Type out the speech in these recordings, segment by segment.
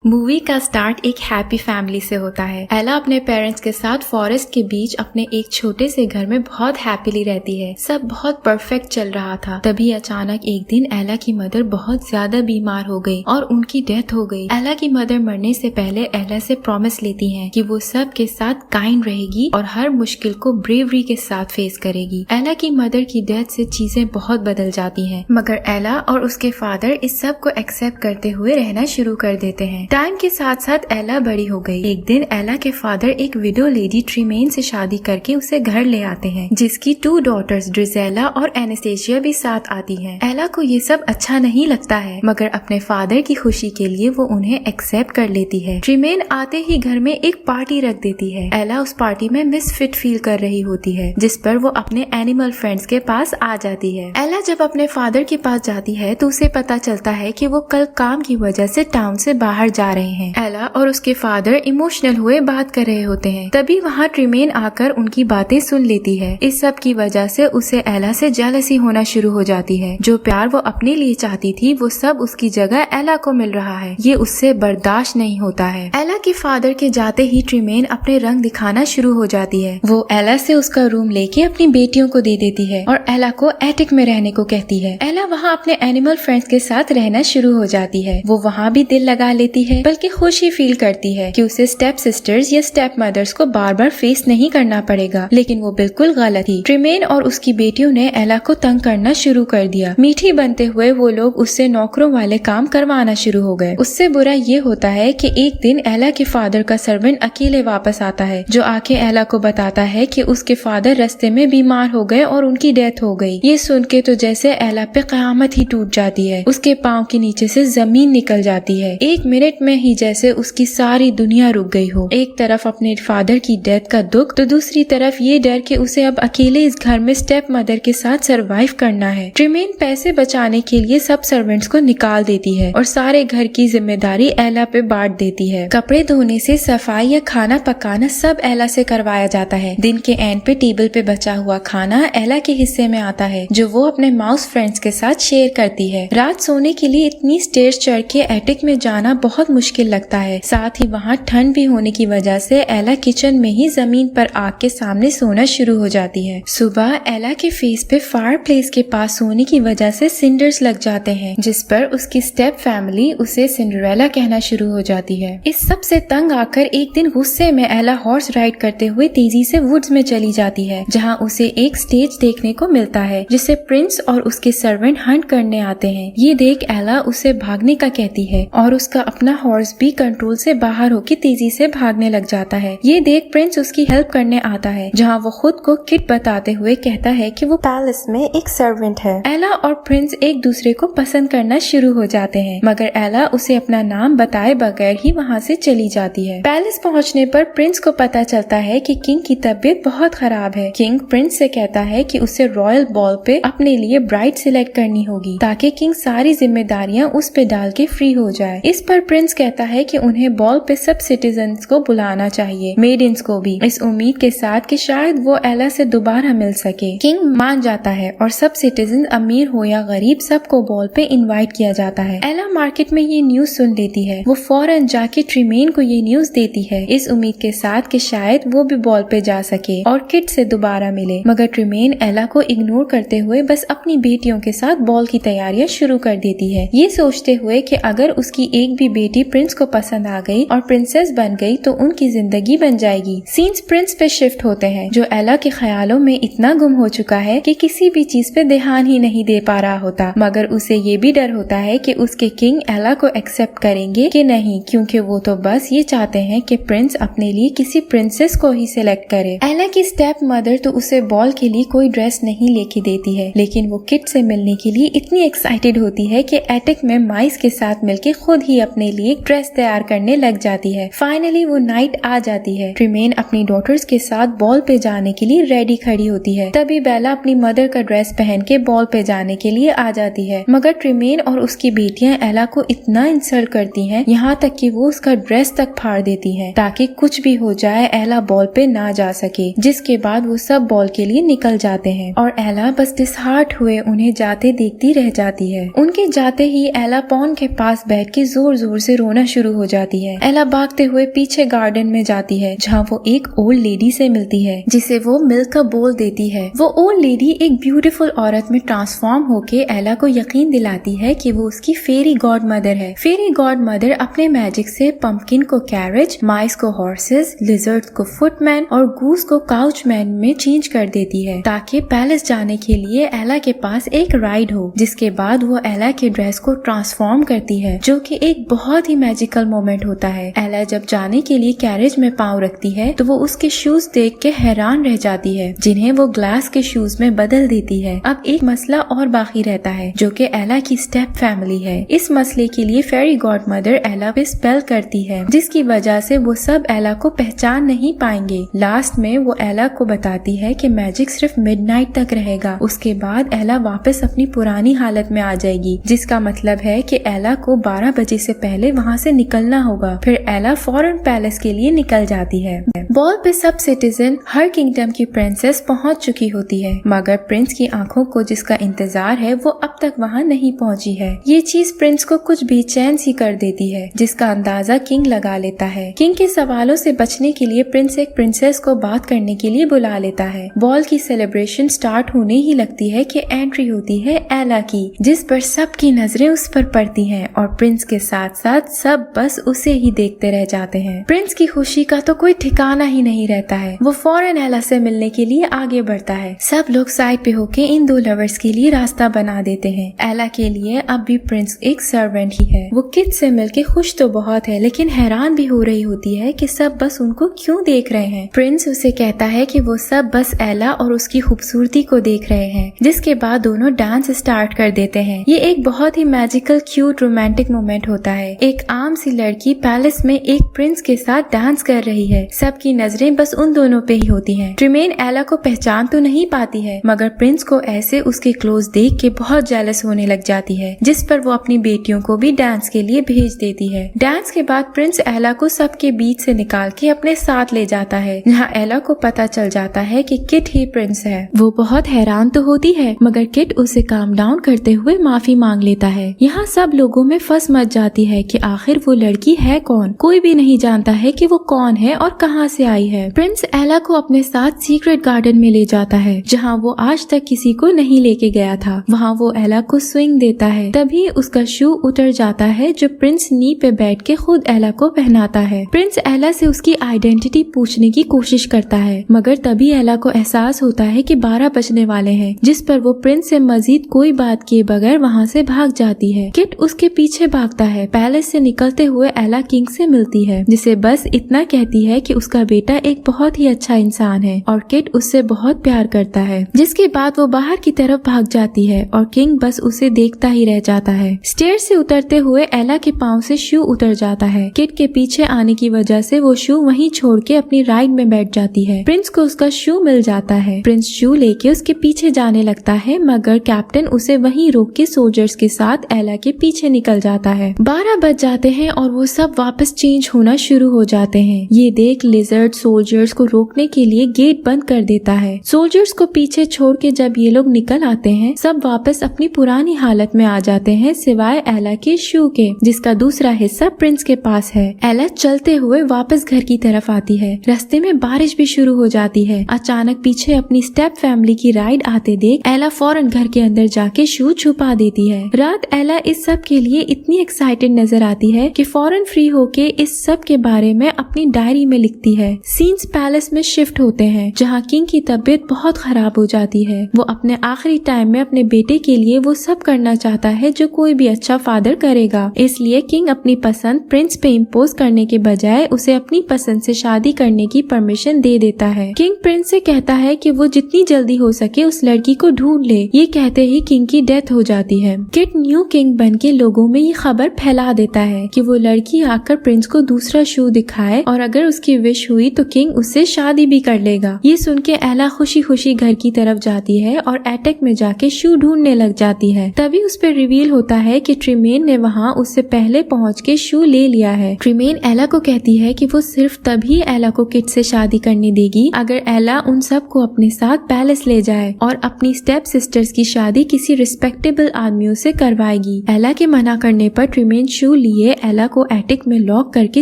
Movie का start एक happy family से होता है। एला अपने पेरेंट्स के साथ फॉरेस्ट के बीच अपने एक छोटे से घर में बहुत हैप्पीली रहती है। सब बहुत परफेक्ट चल रहा था। तभी अचानक एक दिन एला की मदर बहुत ज्यादा बीमार हो गई और उनकी डेथ हो गई। एला की मदर मरने से पहले एला से प्रॉमिस लेती हैं कि वो सब के साथ काइंड रहेगी और हर मुश्किल को ब्रेवरी के साथ फेस करेगी। एला की मदर की डेथ से चीजें बहुत बदल जाती हैं, मगर एला और उसके फादर इस सब को एक्सेप्ट करते हुए रहना शुरू कर देते हैं। टाइम के साथ साथ एला बड़ी हो गई। एक दिन एला के फादर एक विडो लेडी ट्रीमेन से शादी करके उसे घर ले आते हैं, जिसकी 2 डॉटर्स ड्रिजेला और एनेस्टेशिया भी साथ आती हैं। एला को ये सब अच्छा नहीं लगता है, मगर अपने फादर की खुशी के लिए वो उन्हें एक्सेप्ट कर लेती है। ट्रीमेन आते ही घर में एक पार्टी रख देती है। एला उस पार्टी में मिसफिट फील कर रही होती है, जिस पर वो अपने एनिमल फ्रेंड्स के पास आ जाती है। एला जब अपने फादर के पास जाती है तो उसे पता चलता है कि वो कल काम की वजह से टाउन से बाहर जा रहे हैं। एला और उसके फादर इमोशनल हुए बात कर रहे होते हैं। तभी वहाँ ट्रीमेन आकर उनकी बातें सुन लेती है। इस सब की वजह से उसे एला से जेलसी होना शुरू हो जाती है। जो प्यार वो अपने लिए चाहती थी वो सब उसकी जगह एला को मिल रहा है। ये उससे बर्दाश्त नहीं होता है। एला के फादर के जाते ही ट्रीमेन अपने रंग दिखाना शुरू हो जाती है। वो एला से उसका रूम लेके अपनी बेटियों को दे देती है और एला को एटिक में रहने को कहती है। एला वहाँ अपने एनिमल फ्रेंड्स के साथ रहना शुरू हो जाती है। वो वहाँ भी दिल लगा लेती है, बल्कि खुशी फील करती है कि उसे स्टेप सिस्टर्स या स्टेप मदर्स को बार बार फेस नहीं करना पड़ेगा। लेकिन वो बिल्कुल गलत थी। ट्रीमेन और उसकी बेटियों ने एला को तंग करना शुरू कर दिया। मीठी बनते हुए वो लोग उससे नौकरों वाले काम करवाना शुरू हो गए। उससे बुरा ये होता है कि एक दिन एला के फादर का सर्वेंट अकेले वापस आता है, जो आके एला को बताता है कि उसके फादर रास्ते में बीमार हो गए और उनकी डेथ हो गई। ये सुन के तो जैसे एला पे कयामत ही टूट जाती है। उसके पाँव के नीचे से जमीन निकल जाती है। 1 मिनट में ही जैसे उसकी सारी दुनिया रुक गई हो। एक तरफ अपने फादर की डेथ का दुख, तो दूसरी तरफ ये डर कि उसे अब अकेले इस घर में स्टेप मदर के साथ सरवाइव करना है। ट्रीमेन पैसे बचाने के लिए सब सर्वेंट्स को निकाल देती है और सारे घर की जिम्मेदारी एला पे बांट देती है। कपड़े धोने से सफाई या खाना पकाना सब एला से करवाया जाता है। दिन के एंड पे टेबल पे बचा हुआ खाना एला के हिस्से में आता है, जो वो अपने माउस फ्रेंड्स के साथ शेयर करती है। रात सोने के लिए इतनी स्टेयर्स चढ़ के एटिक में जाना बहुत मुश्किल लगता है। साथ ही वहाँ ठंड भी होने की वजह से एला किचन में ही जमीन पर आग के सामने सोना शुरू हो जाती है। सुबह एला के फेस पे फायर प्लेस के पास सोने की वजह से सिंडर्स लग जाते हैं, जिस पर उसकी स्टेप फैमिली उसे सिंड्रेला कहना शुरू हो जाती है। इस सब से तंग आकर एक दिन गुस्से में एला हॉर्स राइड करते हुए तेजी से वुड्स में चली जाती है, जहाँ उसे एक स्टेज देखने को मिलता है जिसे प्रिंस और उसके सर्वेंट हंट करने आते हैं। ये देख एला उसे भागने का कहती है और उसका अपना हॉर्स भी कंट्रोल से बाहर होकर तेजी से भागने लग जाता है। ये देख प्रिंस उसकी हेल्प करने आता है, जहाँ वो खुद को किड बताते हुए कहता है कि वो पैलेस में एक सर्वेंट है। एला और प्रिंस एक दूसरे को पसंद करना शुरू हो जाते हैं, मगर एला उसे अपना नाम बताए बगैर ही वहाँ से चली जाती है। पैलेस पहुँचने पर प्रिंस को पता चलता है कि किंग की तबीयत बहुत खराब है। किंग प्रिंस से कहता है कि उसे रॉयल बॉल पे अपने लिए ब्राइड सिलेक्ट करनी होगी, ताकि किंग सारी जिम्मेदारियाँ उस पे डाल के फ्री हो जाए। इस पर प्रिंस कहता है कि उन्हें बॉल पे सब सिटीजन्स को बुलाना चाहिए, मेडिन्स को भी, इस उम्मीद के साथ कि शायद वो एला से दोबारा मिल सके। किंग मान जाता है और सब सिटीजन, अमीर हो या गरीब, सबको बॉल पे इनवाइट किया जाता है। एला मार्केट में ये न्यूज सुन लेती है। वो फौरन जाके ट्रीमेन को ये न्यूज देती है, इस उम्मीद के साथ कि शायद वो भी बॉल पे जा सके और किड से दोबारा मिले। मगर ट्रीमेन एला को इग्नोर करते हुए बस अपनी बेटियों के साथ बॉल की तैयारियां शुरू कर देती है, ये सोचते हुए कि अगर उसकी एक भी बेटी प्रिंस को पसंद आ गई और प्रिंसेस बन गई तो उनकी जिंदगी बन जाएगी। सीन्स प्रिंस पे शिफ्ट होते हैं, जो एला के ख्यालों में इतना गुम हो चुका है कि किसी भी चीज पे ध्यान ही नहीं दे पा रहा होता। मगर उसे ये भी डर होता है कि उसके किंग एला को एक्सेप्ट करेंगे कि नहीं, क्योंकि वो तो बस ये चाहते हैं कि प्रिंस अपने लिए किसी प्रिंसेस को ही सिलेक्ट करे। एला की स्टेप मदर तो उसे बॉल के लिए कोई ड्रेस नहीं लेके देती है, लेकिन वो किड से मिलने के लिए इतनी एक्साइटेड होती है कि एटिक में माइस के साथ मिलके खुद ही अपने लिए एक ड्रेस तैयार करने लग जाती है। फाइनली वो नाइट आ जाती है। ट्रीमेन अपनी डॉटर्स के साथ बॉल पे जाने के लिए रेडी खड़ी होती है। तभी बेला अपनी मदर का ड्रेस पहन के बॉल पे जाने के लिए आ जाती है, मगर ट्रीमेन और उसकी बेटियां एला को इतना इंसल्ट करती हैं, यहाँ तक कि वो उसका ड्रेस तक फाड़ देती हैं, ताकि कुछ भी हो जाए एला बॉल पे ना जा सके। जिसके बाद वो सब बॉल के लिए निकल जाते हैं और एला बस डिसहार्ट हुए उन्हें जाते देखती रह जाती है। उनके जाते ही एला पॉन के पास बैठ के जोर जोर से रोना शुरू हो जाती है। एला भागते हुए पीछे गार्डन में जाती है जहाँ वो एक ओल्ड लेडी से मिलती है जिसे वो मिल्क का बोल देती है। वो ओल्ड लेडी एक ब्यूटीफुल औरत में ट्रांसफॉर्म होके एला को यकीन दिलाती है कि वो उसकी फेरी गॉड मदर है। फेरी गॉड मदर अपने मैजिक से पंपकिन को कैरेज, माइस को हॉर्सेस, लिजर्ड को फुटमैन और गूस को काउचमैन में चेंज कर देती है ताकि पैलेस जाने के लिए एला के पास एक राइड हो। जिसके बाद वो एला के ड्रेस को ट्रांसफॉर्म करती है जो कि एक बहुत ही मैजिकल मोमेंट होता है। एला जब जाने के लिए कैरेज में पाँव रखती है तो वो उसके शूज देख के हैरान रह जाती है जिन्हें वो ग्लास के शूज में बदल देती है। अब एक मसला और बाकी रहता है जो कि एला की स्टेप फैमिली है। इस मसले के लिए फेरी गॉड मदर एला पे स्पेल करती है जिसकी वजह से वो सब एला को पहचान नहीं पाएंगे। लास्ट में वो एला को बताती है कि मैजिक सिर्फ मिडनाइट तक रहेगा, उसके बाद एला वापस अपनी पुरानी हालत में आ जाएगी, जिसका मतलब है कि एला को 12 बजे से पहले वहाँ से निकलना होगा। फिर एला फौरन पैलेस के लिए निकल जाती है। बॉल पे सब सिटीजन, हर किंगडम की प्रिंसेस पहुंच चुकी होती है मगर प्रिंस की आंखों को जिसका इंतजार है वो अब तक वहां नहीं पहुंची है। ये चीज प्रिंस को कुछ बेचैन सी कर देती है जिसका अंदाजा किंग लगा लेता है। किंग के सवालों से बचने के लिए प्रिंस एक प्रिंसेस को बात करने के लिए बुला लेता है। बॉल की सेलिब्रेशन स्टार्ट होने ही लगती है कि एंट्री होती है एला की, जिस पर सबकी नजरें उस पर पड़ती हैं और प्रिंस के साथ साथ सब बस उसे ही देखते रह जाते हैं। प्रिंस की खुशी का तो कोई ठिकाना ही नहीं रहता है। वो फौरन एला से मिलने के लिए आगे बढ़ता है। सब लोग साइड पे होके इन दो लवर्स के लिए रास्ता बना देते हैं। एला के लिए अब भी प्रिंस एक सर्वेंट ही है। वो किड से मिलके खुश तो बहुत है लेकिन हैरान भी हो रही होती है कि सब बस उनको क्यों देख रहे हैं। प्रिंस उसे कहता है कि वो सब बस एला और उसकी खूबसूरती को देख रहे हैं, जिसके बाद दोनों डांस स्टार्ट कर देते हैं। ये एक बहुत ही मैजिकल, क्यूट, रोमांटिक मोमेंट होता है। एक आम सी लड़की पैलेस में एक प्रिंस के साथ डांस कर रही है। सबकी नजरें बस उन दोनों पे ही होती हैं। ट्रिमेन एला को पहचान तो नहीं पाती है मगर प्रिंस को ऐसे उसके क्लोज देख के बहुत जेलस होने लग जाती है, जिस पर वो अपनी बेटियों को भी डांस के लिए भेज देती है। डांस के बाद प्रिंस एला को सबके बीच से निकाल के अपने साथ ले जाता है, जहाँ एला को पता चल जाता है कि किट ही प्रिंस है। वो बहुत हैरान तो होती है मगर किट उसे काम डाउन करते हुए माफी मांग लेता है। यहाँ सब लोगों में फंस मच जाती है कि आखिर वो लड़की है कौन। कोई भी नहीं जानता है कि वो कौन है और कहाँ से आई है। प्रिंस एला को अपने साथ सीक्रेट गार्डन में ले जाता है जहाँ वो आज तक किसी को नहीं लेके गया था। वहाँ वो एला को स्विंग देता है। तभी उसका शू उतर जाता है जो प्रिंस नी पे बैठ के खुद एला को पहनाता है। प्रिंस एला से उसकी आइडेंटिटी पूछने की कोशिश करता है मगर तभी एला को एहसास होता है कि 12 बजने वाले हैं, जिस पर वो प्रिंस से मजीद कोई बात किए बगैर वहाँ से भाग जाती है। किट उसके पीछे भागता है। पैलेस से निकलते हुए एला किंग से मिलती है, जिसे बस इतना कहती है कि उसका बेटा एक बहुत ही अच्छा इंसान है और किट उससे बहुत प्यार करता है। जिसके बाद वो बाहर की तरफ भाग जाती है और किंग बस उसे देखता ही रह जाता है। स्टेयर से उतरते हुए एला के पाँव से शू उतर जाता है। किट के पीछे आने की वजह से वो शू वहीं छोड़ के अपनी राइड में बैठ जाती है। प्रिंस को उसका शू मिल जाता है। प्रिंस शू लेके उसके पीछे जाने लगता है मगर कैप्टन उसे वहीं रोक के सोल्जर्स के साथ एला के पीछे निकल जाता है। 12 बज जाते हैं और वो सब वापस चेंज होना शुरू हो जाते हैं। ये देख लिजर्ड सोल्जर्स को रोकने के लिए गेट बंद कर देता है। सोल्जर्स को पीछे छोड़ के जब ये लोग निकल आते हैं सब वापस अपनी पुरानी हालत में आ जाते हैं सिवाय एला के शू के, जिसका दूसरा हिस्सा प्रिंस के पास है। एला चलते हुए वापस घर की तरफ आती है। रास्ते में बारिश भी शुरू हो जाती है। अचानक पीछे अपनी स्टेप फैमिली की राइड आते देख एला फौरन घर के अंदर जाके शू छुपा देती है। रात एला इस सब के लिए इतनी एक्साइटेड नजर आती है कि फौरन फ्री होके इस सब के बारे में अपनी डायरी में लिखती है। सीन्स पैलेस में शिफ्ट होते हैं जहाँ किंग की तबीयत बहुत खराब हो जाती है। वो अपने आखिरी टाइम में अपने बेटे के लिए वो सब करना चाहता है जो कोई भी अच्छा फादर करेगा, इसलिए किंग अपनी पसंद प्रिंस पे इम्पोज करने के बजाय उसे अपनी पसंद से शादी करने की परमिशन दे देता है। किंग प्रिंस से कहता है कि वो जितनी जल्दी हो सके उस लड़की को ढूंढ ले। ये कहते ही किंग की डेथ हो जाती है। किट न्यू किंग बन के लोगों में ये खबर फैला देता है कि वो लड़की आकर प्रिंस को दूसरा शू दिखाए और अगर उसकी विश हुई तो किंग उससे शादी भी कर लेगा। ये सुन के एला खुशी खुशी घर की तरफ जाती है और एटेक में जाके शू ढूंढने लग जाती है। तभी उस पर रिवील होता है कि ट्रिमेन ने वहाँ उससे पहले पहुँच के शू ले लिया है। ट्रिमेन एला को कहती है कि वो सिर्फ तभी एला को किट से शादी करने देगी अगर एला उन सब को अपने साथ पैलेस ले जाए और अपनी स्टेप सिस्टर्स की शादी किसी रिस्पेक्टेबल आदमियों से करवाएगी। एला के मना करने पर ट्रिमेन शू लिए एला को एटिक में लॉक करके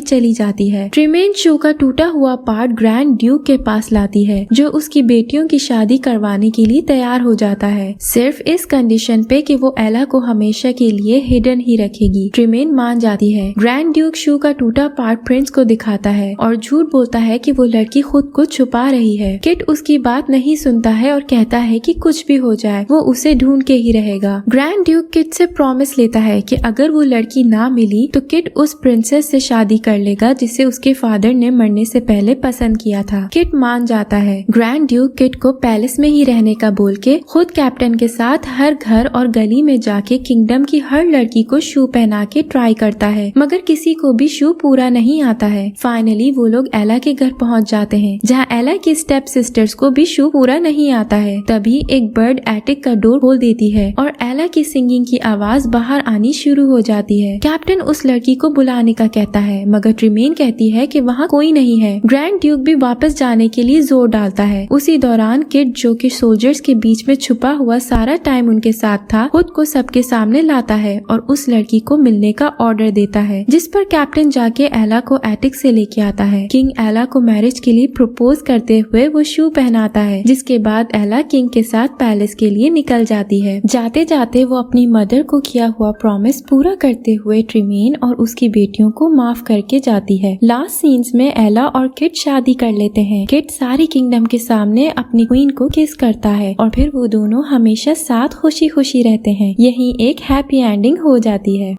चली जाती है। ट्रिमेन शू का टूटा हुआ पार्ट ग्रैंड ड्यूक के पास लाती है, जो उसकी बेटियों की शादी करवाने के लिए तैयार हो जाता है, सिर्फ इस कंडीशन पे कि वो एला को हमेशा के लिए हिडन ही रखेगी। ट्रिमेन मान जाती है। ग्रैंड ड्यूक शू का टूटा पार्ट प्रिंस को दिखाता है और झूठ बोलता है कि वो लड़की खुद को छुपा रही है। किट उसकी बात नहीं सुनता है और कहता है कि कुछ भी हो जाए वो उसे ढूंढ के ही रहेगा। ग्रैंड ड्यूक किट से प्रॉमिस लेता है कि अगर वो लड़की ना मिली तो किट उस प्रिंसेस से शादी कर लेगा जिसे उसके फादर ने मरने से पहले पसंद किया था। किट मान जाता है। ग्रैंड ड्यूक किट को पैलेस में ही रहने का बोल के खुद कैप्टन के साथ हर घर और गली में जाके किंगडम की हर लड़की को शू पहना के ट्राई करता है, मगर किसी को भी शू पूरा नहीं आता है। फाइनली वो लोग एला के घर पहुंच जाते हैं, जहां एला की स्टेप सिस्टर्स को भी शू पूरा नहीं आता है। तभी एक बर्ड एटिक का डोर खोल देती है और एला की सिंगिंग की आवाज बाहर आनी शुरू हो जाती है। कैप्टन उस लड़की को बुलाने का कहता है, मगर ट्रिमेन कहती है कि वहाँ कोई नहीं है। ग्रैंड ड्यूक भी वापस जाने के लिए जोर डालता है। उसी दौरान किट, जो कि सोल्जर्स के बीच में छुपा हुआ सारा टाइम उनके साथ था, खुद को सबके सामने लाता है और उस लड़की को मिलने का ऑर्डर देता है, जिस पर कैप्टन जाके एला को एटिक से लेके आता है। किंग एला को मैरिज के लिए प्रपोज करते हुए वो शू पहनाता है, जिसके बाद एला किंग के साथ पैलेस के लिए निकल जाती है। जाते जाते वो अपनी मदर को किया हुआ प्रॉमिस पूरा करते हुए ट्रिमेन और उसकी बेटियों को माफ करके जाती है। लास्ट सीन्स में एला और किट शादी कर लेते हैं। किट सारी किंगडम के सामने अपनी क्वीन को किस करता है और फिर वो दोनों हमेशा साथ खुशी खुशी रहते हैं। यही एक हैप्पी एंडिंग हो जाती है।